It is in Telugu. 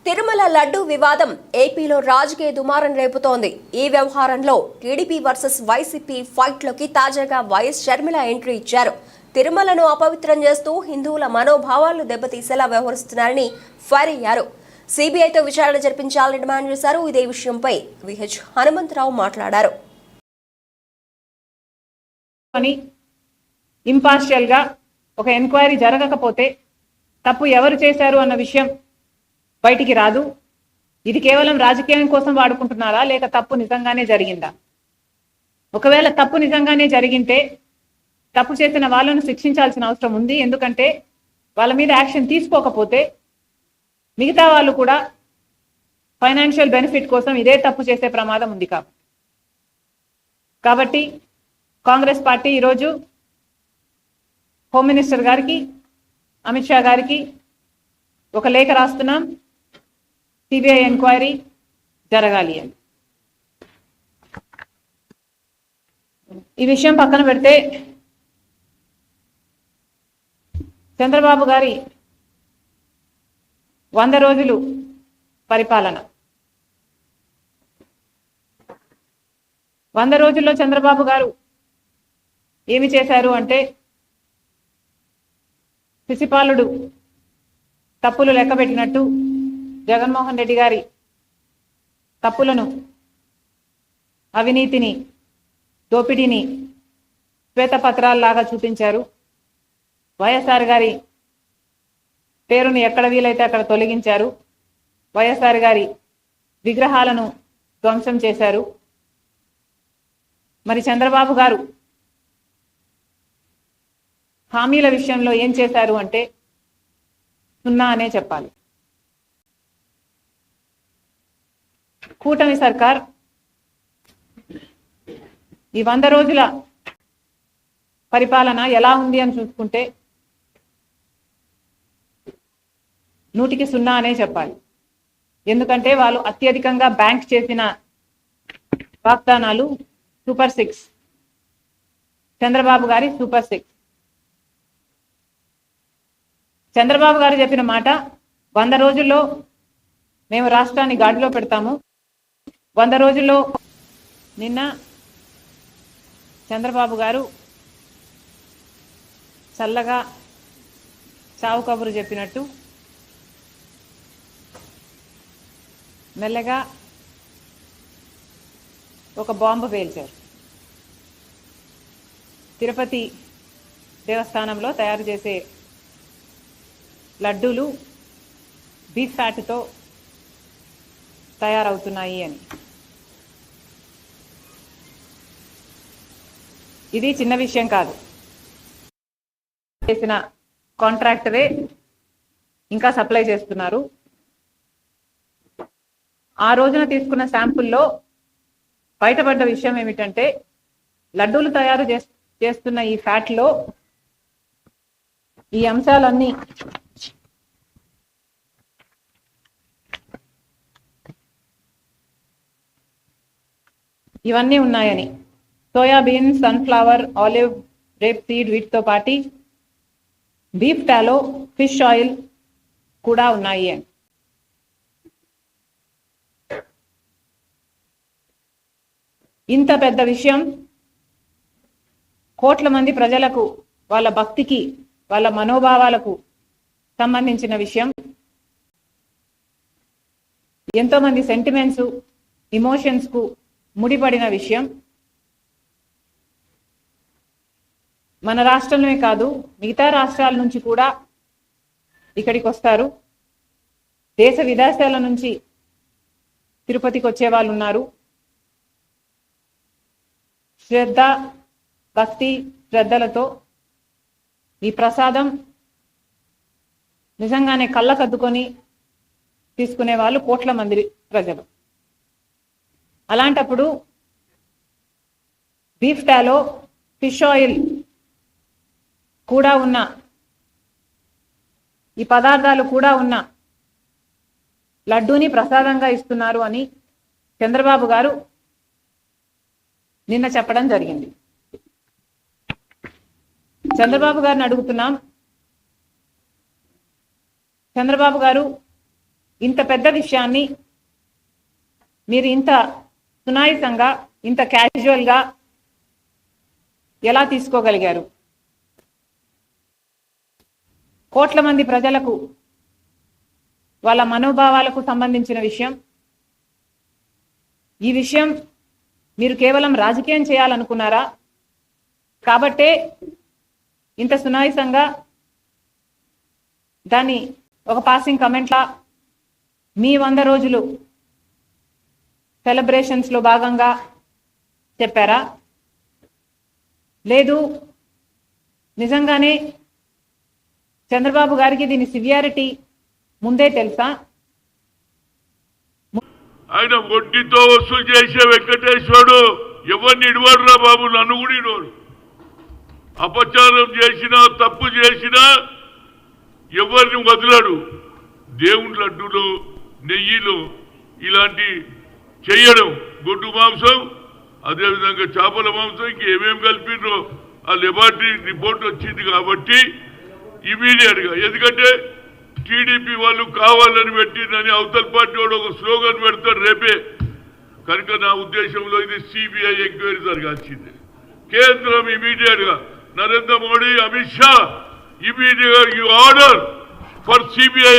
తిరుమల లడ్డు వివాదం ఏపీలో రాజకీయ దుమారం రేపుతోంది. ఈ వ్యవహారంలో టీడీపీ వర్సెస్ వైసీపీ ఫైట్లోకి తాజాగా వైఎస్ షర్మిల ఎంట్రీ ఇచ్చారు. తిరుమలను అపవిత్రం చేస్తూ హిందువుల మనోభావాలను దెబ్బతీసేలా వ్యవహరిస్తున్నారని ఫైర్ అయ్యారు. సిబిఐతో విచారణ జరిపించాలని డిమాండ్ చేశారు. ఇదే విషయంపై విహెచ్ హనుమంతరావు మాట్లాడారు. ఇంపార్షియల్ గా ఒక ఎంక్వైరీ జరగకపోతే తప్పు ఎవరు చేశారు అన్న విషయం బయటికి రాదు. ఇది కేవలం రాజకీయం కోసం వాడుకుంటున్నారా లేక తప్పు నిజంగానే జరిగిందా? ఒకవేళ తప్పు నిజంగానే జరిగింటే తప్పు చేసిన వాళ్ళను శిక్షించాల్సిన అవసరం ఉంది. ఎందుకంటే వాళ్ళ మీద యాక్షన్ తీసుకోకపోతే మిగతా వాళ్ళు కూడా ఫైనాన్షియల్ బెనిఫిట్ కోసం ఇదే తప్పు చేసే ప్రమాదం ఉంది. కాబట్టి కాంగ్రెస్ పార్టీ ఈరోజు హోమ్ మినిస్టర్ గారికి, అమిత్ షా గారికి ఒక లేఖ రాస్తున్నాం. సిబిఐ ఎంక్వైరీ జరగాలి అని. ఈ విషయం పక్కన పెడితే చంద్రబాబు గారి 100 రోజులు పరిపాలన, 100 రోజుల్లో చంద్రబాబు గారు ఏమి చేశారు అంటే, శిశుపాలుడు తప్పులు లెక్కబెట్టినట్టు జగన్మోహన్ రెడ్డి గారి తప్పులను, అవినీతిని, దోపిడీని శ్వేతపత్రాల్లాగా చూపించారు. వైఎస్ఆర్ గారి పేరును ఎక్కడ వీలైతే అక్కడ తొలగించారు. వైఎస్ఆర్ గారి విగ్రహాలను ధ్వంసం చేశారు. మరి చంద్రబాబు గారు హామీల విషయంలో ఏం చేశారు అంటే సున్నా అనే చెప్పాలి. కూటమి సర్కార్ ఈ 100 రోజుల పరిపాలన ఎలా ఉంది అని చూసుకుంటే 100కి 0 అనే చెప్పాలి. ఎందుకంటే వాళ్ళు అత్యధికంగా బ్యాంక్ చేసిన వాగ్దానాలు సూపర్ 6, చంద్రబాబు గారి సూపర్ 6. చంద్రబాబు గారు చెప్పిన మాట 100 రోజుల్లో మేము రాష్ట్రాన్ని గాడిలో పెడతాము. 100 రోజుల్లో నిన్న చంద్రబాబు గారు చల్లగా చావు కబురు చెప్పినట్టు మెల్లగా ఒక బాంబు పేల్చారు. తిరుపతి దేవస్థానంలో తయారు చేసే లడ్డూలు బీఫ్ ఫ్యాట్తో తయారవుతున్నాయి అని. ఇది చిన్న విషయం కాదు. చేసిన కాంట్రాక్టరే ఇంకా సప్లై చేస్తున్నారు. ఆ రోజున తీసుకున్న శాంపుల్లో బయటపడ్డ విషయం ఏమిటంటే, లడ్డూలు తయారు చేస్తున్న ఈ ఫ్యాట్లో ఈ అంశాలన్నీ ఇవన్నీ ఉన్నాయని. Soybean, sunflower, olive, rape seed వీటితో పాటు బీఫ్ టాలో, ఫిష్ ఆయిల్ కూడా ఉన్నాయి అని. ఇంత పెద్ద విషయం, కోట్ల మంది ప్రజలకు, వాళ్ళ భక్తికి, వాళ్ళ మనోభావాలకు సంబంధించిన విషయం, ఎంతో మంది సెంటిమెంట్స్, ఇమోషన్స్ కు ముడిపడిన విషయం. మన రాష్ట్రంలోనే కాదు, మిగతా రాష్ట్రాల నుంచి కూడా ఇక్కడికి వస్తారు. దేశ విదేశాల నుంచి తిరుపతికి వచ్చే వాళ్ళు ఉన్నారు. శ్రద్ధ, భక్తి, శ్రద్ధలతో ఈ ప్రసాదం నిజంగానే కళ్ళకద్దుకొని తీసుకునే వాళ్ళు కోట్ల మంది ప్రజలు. అలాంటప్పుడు బీఫ్ టాలో, ఫిష్ ఆయిల్ కూడా ఉన్న, ఈ పదార్థాలు కూడా ఉన్న లడ్డూని ప్రసాదంగా ఇస్తున్నారు అని చంద్రబాబు గారు నిన్న చెప్పడం జరిగింది. చంద్రబాబు గారిని అడుగుతున్నాం, చంద్రబాబు గారు ఇంత పెద్ద విషయాన్ని మీరు ఇంత సునాయసంగా ఇంత క్యాజువల్గా ఎలా తీసుకోగలిగారు? కోట్ల మంది ప్రజలకు వాళ్ళ మనోభావాలకు సంబంధించిన విషయం. ఈ విషయం మీరు కేవలం రాజకీయం చేయాలనుకున్నారా? కాబట్టే ఇంత సునాయసంగా దాన్ని ఒక పాసింగ్ కమెంట్లా మీ 100 రోజులు సెలబ్రేషన్స్లో భాగంగా చెప్పారా? లేదు నిజంగానే చంద్రబాబు గారికి దీని సివియారిటీ ముందే తెలుసా? ఆయన వడ్డీతో వసూలు చేసే వెంకటేశ్వరుడు ఎవరిని ఇడవాడురా బాబు, నన్ను కూడా ఇడవాడు. అపచారం చేసినా తప్పు చేసినా ఎవరిని వదలడు. దేవుని లడ్డూలు నెయ్యిలు ఇలాంటి చెయ్యడం, గొడ్డు మాంసం అదేవిధంగా చేపల మాంసం ఇంకేమేమి కలిపినో ఆ లెబార్టరీ రిపోర్ట్ వచ్చింది కాబట్టి ఇమీడియట్గా, ఎందుకంటే టీడీపీ వాళ్ళు కావాలని పెట్టిందని అవతల పార్టీ వాడు ఒక స్లోగన్ పెడతారు రేపే. కనుక నా ఉద్దేశంలో ఇది సిబిఐ ఎంక్వైరీ జరగాల్సిందే. కేంద్రం ఇమీడియట్గా నరేంద్ర మోడీ, అమిత్ షా ఇమీడియట్గా యూ ఆర్డర్ ఫర్ సిబిఐ